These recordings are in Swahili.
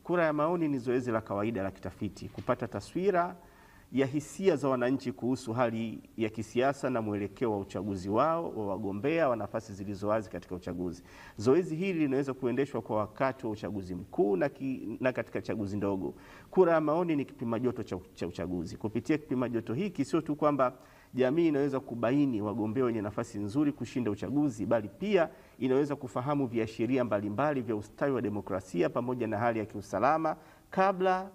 Kura ya maoni ni zoezi la kawaida la kitafiti kupata taswira ya hisia za wananchi kuhusu hali ya kisiasa na mwelekeo wa uchaguzi wao wa wagombea wa nafasi zilizo wazi katika uchaguzi. Zoezi hili linaweza kuendeshwa kwa wakati wa uchaguzi mkuu na katika chaguzi ndogo. Kura ya maoni ni kipima joto cha uchaguzi. Kupitia kipima joto hiki sio tu kwamba jamii inaweza kubaini wagombea wenye nafasi nzuri kushinda uchaguzi, bali pia inaweza kufahamu viashiria mbalimbali vya ustawi wa demokrasia pamoja na hali ya kiusalama kabla,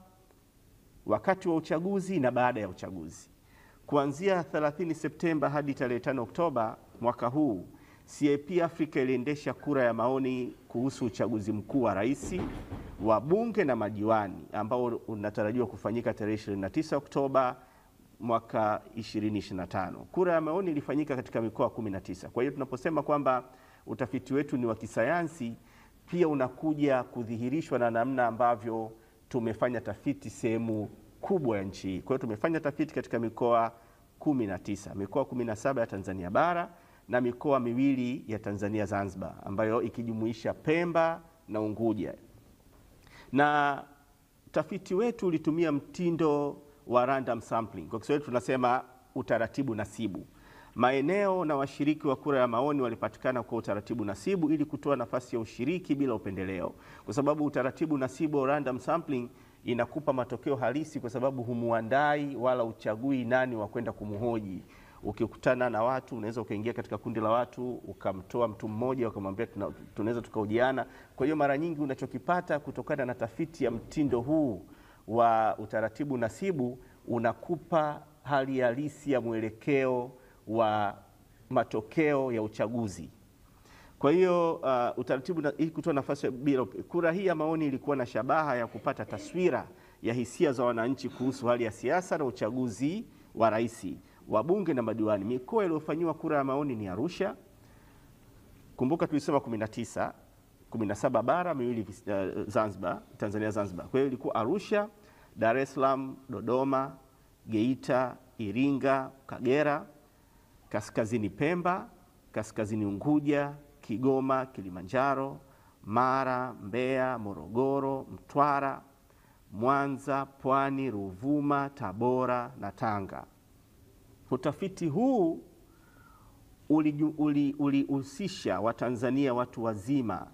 wakati wa uchaguzi na baada ya uchaguzi. Kuanzia 30 Septemba hadi tarehe 5 Oktoba mwaka huu, CIP Africa iliendesha kura ya maoni kuhusu uchaguzi mkuu wa rais, wa bunge na madiwani ambao unatarajiwa kufanyika tarehe 29 Oktoba mwaka 2025. Kura ya maoni ilifanyika katika mikoa 19. Kwa hiyo tunaposema kwamba utafiti wetu ni wa kisayansi, pia unakuja kudhihirishwa na namna ambavyo tumefanya tafiti sehemu kubwa ya nchi hii. Kwa hiyo tumefanya tafiti katika mikoa 19, mikoa 17 ya Tanzania bara na mikoa miwili ya Tanzania Zanzibar, ambayo ikijumuisha Pemba na Unguja. Na tafiti wetu ulitumia mtindo wa random sampling. Kwa Kiswahili tunasema utaratibu nasibu. Maeneo na washiriki wa kura ya maoni walipatikana kwa utaratibu nasibu ili kutoa nafasi ya ushiriki bila upendeleo. Kwa sababu utaratibu nasibu au random sampling inakupa matokeo halisi, kwa sababu humuandai wala uchagui nani wa kwenda kumhoji. Ukikutana na watu unaweza ukaingia katika kundi la watu ukamtoa mtu mmoja ukamwambia tunaweza tukahojiana. Kwa hiyo mara nyingi unachokipata kutokana na tafiti ya mtindo huu wa utaratibu nasibu unakupa hali halisi ya mwelekeo wa matokeo ya uchaguzi. Kwa hiyo utaratibu ili kutoa nafasi bila kura hii ya maoni ilikuwa na shabaha ya kupata taswira ya hisia za wananchi kuhusu hali ya siasa na uchaguzi wa rais, wa bunge na madiwani. Mikoa iliyofanywa kura ya maoni ni Arusha. Kumbuka tulisema 19, 17 bara, miwili Zanzibar, Tanzania Zanzibar. Kwa hiyo ilikuwa Arusha, Dar es Salaam, Dodoma, Geita, Iringa, Kagera, Kaskazini Pemba, Kaskazini Unguja, Kigoma, Kilimanjaro, Mara, Mbeya, Morogoro, Mtwara, Mwanza, Pwani, Ruvuma, Tabora na Tanga. Utafiti huu ulihusisha Watanzania watu wazima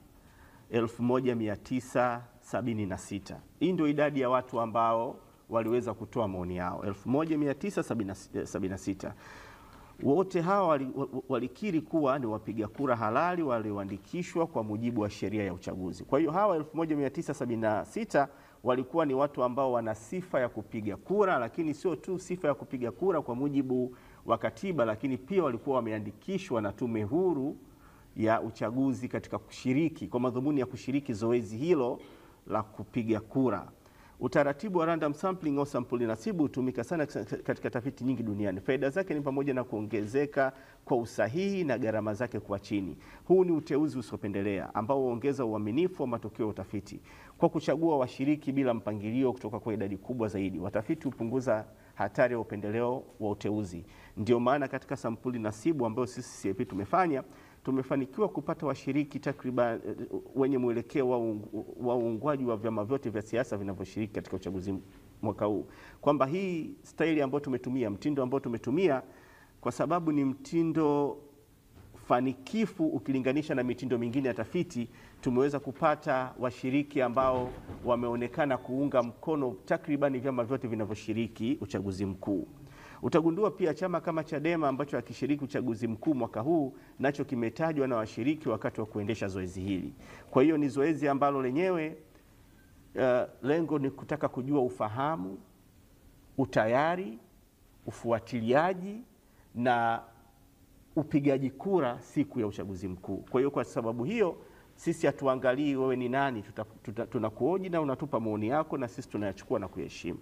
1976. Hii ndio idadi ya watu ambao waliweza kutoa maoni yao, 1976. Wote hawa walikiri kuwa ni wapiga kura halali walioandikishwa kwa mujibu wa sheria ya uchaguzi. Kwa hiyo hawa 1976 walikuwa ni watu ambao wana sifa ya kupiga kura, lakini sio tu sifa ya kupiga kura kwa mujibu wa katiba, lakini pia walikuwa wameandikishwa na Tume Huru ya Uchaguzi katika kushiriki kwa madhumuni ya kushiriki zoezi hilo la kupiga kura. Utaratibu wa random sampling au sampuli nasibu hutumika sana katika tafiti nyingi duniani. Faida zake ni pamoja na kuongezeka kwa usahihi na gharama zake kwa chini. Huu ni uteuzi usiopendelea ambao huongeza uaminifu wa matokeo ya utafiti. Kwa kuchagua washiriki bila mpangilio kutoka kwa idadi kubwa zaidi, watafiti hupunguza hatari ya upendeleo wa uteuzi. Ndio maana katika sampuli nasibu ambayo sisi CIP tumefanikiwa kupata washiriki takriban wenye mwelekeo wa uungwaji wa vyama vyote vya siasa vinavyoshiriki katika uchaguzi mwaka huu. Kwamba hii staili ambayo tumetumia, mtindo ambao tumetumia, kwa sababu ni mtindo fanikifu ukilinganisha na mitindo mingine ya tafiti, tumeweza kupata washiriki ambao wameonekana kuunga mkono takriban vyama vyote vinavyoshiriki uchaguzi mkuu. Utagundua pia chama kama Chadema ambacho hakishiriki uchaguzi mkuu mwaka huu nacho kimetajwa na washiriki wakati wa kuendesha zoezi hili. Kwa hiyo ni zoezi ambalo lenyewe lengo ni kutaka kujua ufahamu, utayari, ufuatiliaji na upigaji kura siku ya uchaguzi mkuu. Kwa hiyo kwa sababu hiyo sisi hatuangalii wewe ni nani, tunakuhoji na unatupa maoni yako na sisi tunayachukua na kuyaheshimu.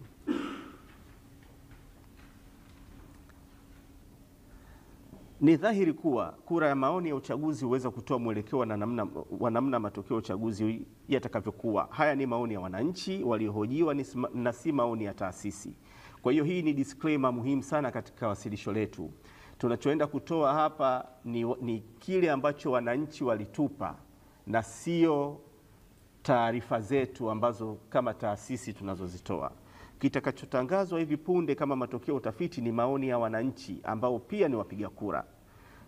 Ni dhahiri kuwa kura ya maoni ya uchaguzi huweza kutoa mwelekeo wa namna matokeo ya uchaguzi yatakavyokuwa. Haya ni maoni ya wananchi waliohojiwa na si maoni ya taasisi. Kwa hiyo hii ni disclaimer muhimu sana katika wasilisho letu. Tunachoenda kutoa hapa ni kile ambacho wananchi walitupa na sio taarifa zetu ambazo kama taasisi tunazozitoa. Kitakachotangazwa hivi punde kama matokeo utafiti ni maoni ya wananchi ambao pia ni wapiga kura.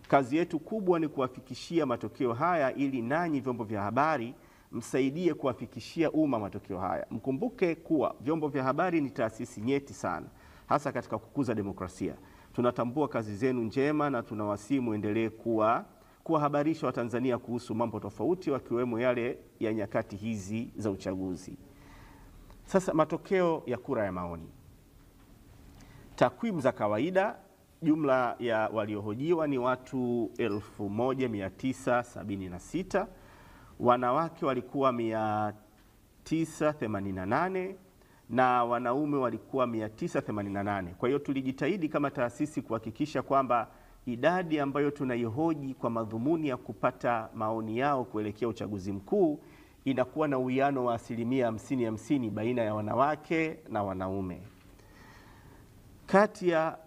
Kazi yetu kubwa ni kuwafikishia matokeo haya ili nanyi vyombo vya habari msaidie kuwafikishia umma matokeo haya. Mkumbuke kuwa vyombo vya habari ni taasisi nyeti sana, hasa katika kukuza demokrasia. Tunatambua kazi zenu njema na tunawasihi muendelee kuwahabarisha Watanzania kuhusu mambo tofauti wakiwemo yale ya nyakati hizi za uchaguzi. Sasa matokeo ya kura ya maoni. Takwimu za kawaida, jumla ya waliohojiwa ni watu 1976, wanawake walikuwa 988 na wanaume walikuwa 988. Kwa hiyo tulijitahidi kama taasisi kuhakikisha kwamba idadi ambayo tunaihoji kwa madhumuni ya kupata maoni yao kuelekea uchaguzi mkuu inakuwa na uwiano wa 50-50 baina ya wanawake na wanaume. Kati ya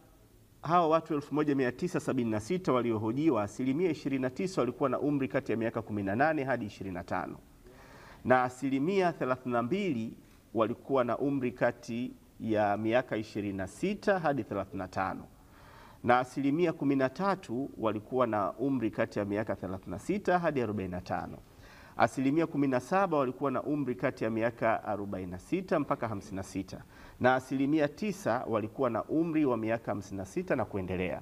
hao watu 1976 waliohojiwa, 29% walikuwa na umri kati ya miaka 18 hadi 25, na 32% walikuwa na umri kati ya miaka 26 hadi 35, na 13% walikuwa na umri kati ya miaka 36 hadi 45. 17% walikuwa na umri kati ya miaka 46 mpaka 56, na 9% walikuwa na umri wa miaka 56 na kuendelea.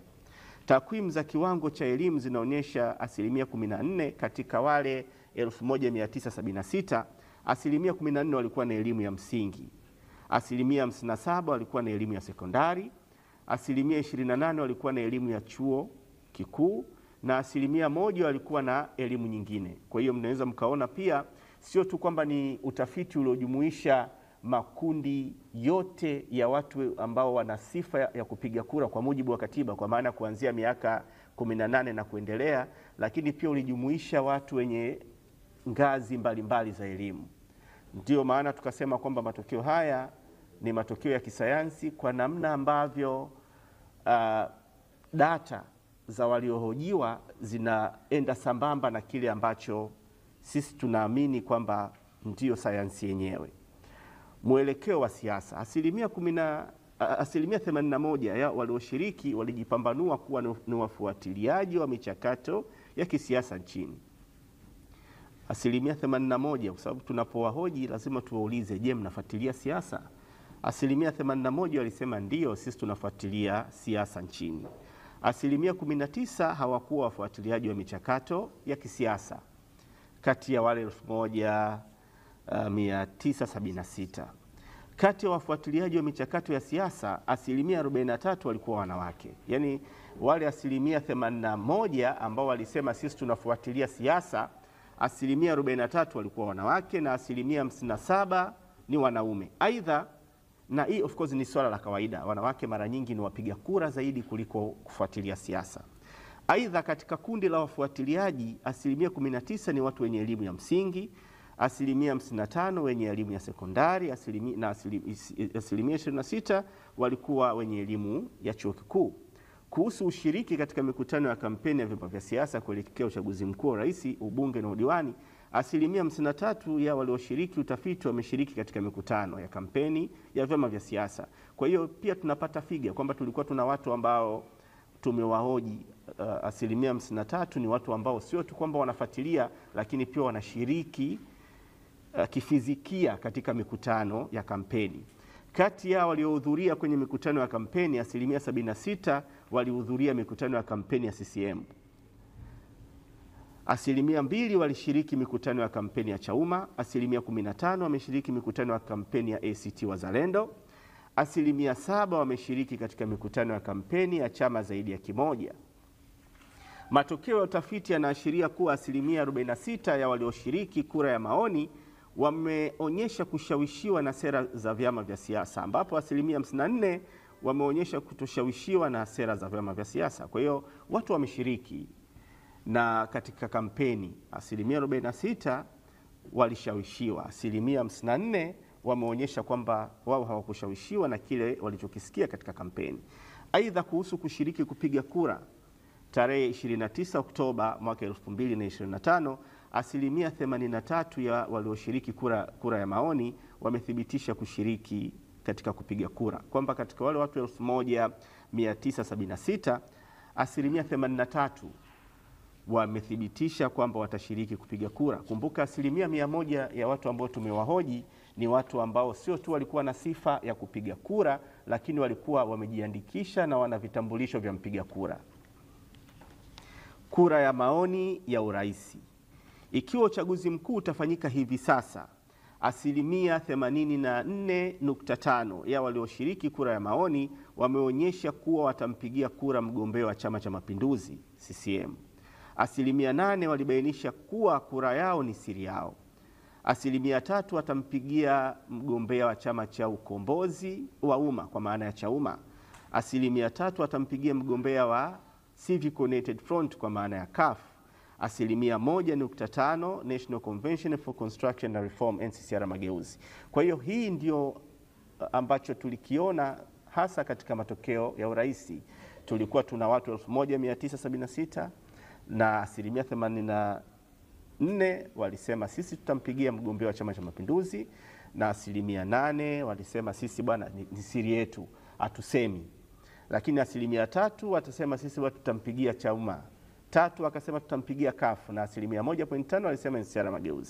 Takwimu za kiwango cha elimu zinaonyesha 14% katika wale 1976, 14% walikuwa na elimu ya msingi, 57% walikuwa na elimu ya sekondari, 28% walikuwa na elimu ya chuo kikuu, na 1% walikuwa na elimu nyingine. Kwa hiyo mnaweza mkaona pia sio tu kwamba ni utafiti uliojumuisha makundi yote ya watu ambao wana sifa ya kupiga kura kwa mujibu wa katiba, kwa maana kuanzia miaka 18 na kuendelea, lakini pia ulijumuisha watu wenye ngazi mbalimbali za elimu. Ndio maana tukasema kwamba matokeo haya ni matokeo ya kisayansi kwa namna ambavyo data za waliohojiwa zinaenda sambamba na kile ambacho sisi tunaamini kwamba ndio sayansi yenyewe. Mwelekeo wa siasa, asilimia 81 ya walioshiriki walijipambanua kuwa ni wafuatiliaji wa michakato ya kisiasa nchini. Asilimia 81, kwa sababu tunapowahoji lazima tuwaulize, je, mnafuatilia siasa? Asilimia 81 walisema ndio, sisi tunafuatilia siasa nchini. Asilimia 19 hawakuwa wafuatiliaji wa michakato ya kisiasa kati ya wale 1976. Kati ya wafuatiliaji wa michakato ya siasa, asilimia 43 walikuwa wanawake. Yaani wale asilimia 81 ambao walisema sisi tunafuatilia siasa, asilimia 43 walikuwa wanawake na asilimia 57 ni wanaume. Aidha, na hii of course ni swala la kawaida, wanawake mara nyingi ni wapiga kura zaidi kuliko kufuatilia siasa. Aidha, katika kundi la wafuatiliaji, asilimia 19 ni watu wenye elimu ya msingi, asilimia 55 wenye elimu ya sekondari, asilimia 26 walikuwa wenye elimu ya chuo kikuu. Kuhusu ushiriki katika mikutano ya kampeni ya vyama vya siasa kuelekea uchaguzi mkuu wa rais, ubunge na udiwani, asilimia 53 ya walioshiriki utafiti wameshiriki katika mikutano ya kampeni ya vyama vya siasa. Kwa hiyo pia tunapata figa kwamba tulikuwa tuna watu ambao tumewahoji, asilimia 53 ni watu ambao sio tu kwamba wanafuatilia, lakini pia wanashiriki kifizikia katika mikutano ya kampeni. Kati ya waliohudhuria kwenye mikutano ya kampeni, asilimia 76 walihudhuria mikutano ya kampeni ya CCM. Asilimia 2 walishiriki mikutano ya kampeni ya Chauma, asilimia 15 wameshiriki mikutano ya kampeni ya ACT Wazalendo, asilimia 7 wameshiriki katika mikutano ya kampeni ya chama zaidi ya kimoja. Matokeo ya utafiti yanaashiria kuwa asilimia 46 ya walioshiriki kura ya maoni wameonyesha kushawishiwa na sera za vyama vya siasa, ambapo asilimia 54 wameonyesha kutoshawishiwa na sera za vyama vya siasa. Kwa hiyo watu wameshiriki na katika kampeni, asilimia 46 walishawishiwa, asilimia 54 wameonyesha kwamba wao hawakushawishiwa na kile walichokisikia katika kampeni. Aidha, kuhusu kushiriki kupiga kura tarehe 29 Oktoba mwaka 2025, asilimia 83 ya walioshiriki kura ya maoni wamethibitisha kushiriki katika kupiga kura, kwamba katika wale watu 1976 asilimia 83 wamethibitisha kwamba watashiriki kupiga kura. Kumbuka asilimia 100 ya watu ambao tumewahoji ni watu ambao sio tu walikuwa na sifa ya kupiga kura, lakini walikuwa wamejiandikisha na wana vitambulisho vya mpiga kura. Kura ya maoni ya urais. Ikiwa uchaguzi mkuu utafanyika hivi sasa, asilimia 84.5 ya walioshiriki kura ya maoni wameonyesha kuwa watampigia kura mgombea wa Chama cha Mapinduzi CCM. Asilimia 8 walibainisha kuwa kura yao ni siri yao. Asilimia 3 watampigia mgombea wa Chama cha Ukombozi wa Umma kwa maana ya Chauma. Asilimia 3 watampigia mgombea wa Civic United Front kwa maana ya CUF. Asilimia 1.5 National Convention for Construction and Reform NCCR Mageuzi. Kwa hiyo hii ndio ambacho tulikiona hasa katika matokeo ya urais. Tulikuwa tuna watu 1976 na asilimia 84 walisema sisi tutampigia mgombea wa Chama cha Mapinduzi, na asilimia 8 walisema sisi bwana ni siri yetu, hatusemi. Lakini asilimia 3 watasema sisi watu tutampigia Chauma, 3 wakasema tutampigia CUF, na asilimia 1.5 walisema NCCR Mageuzi.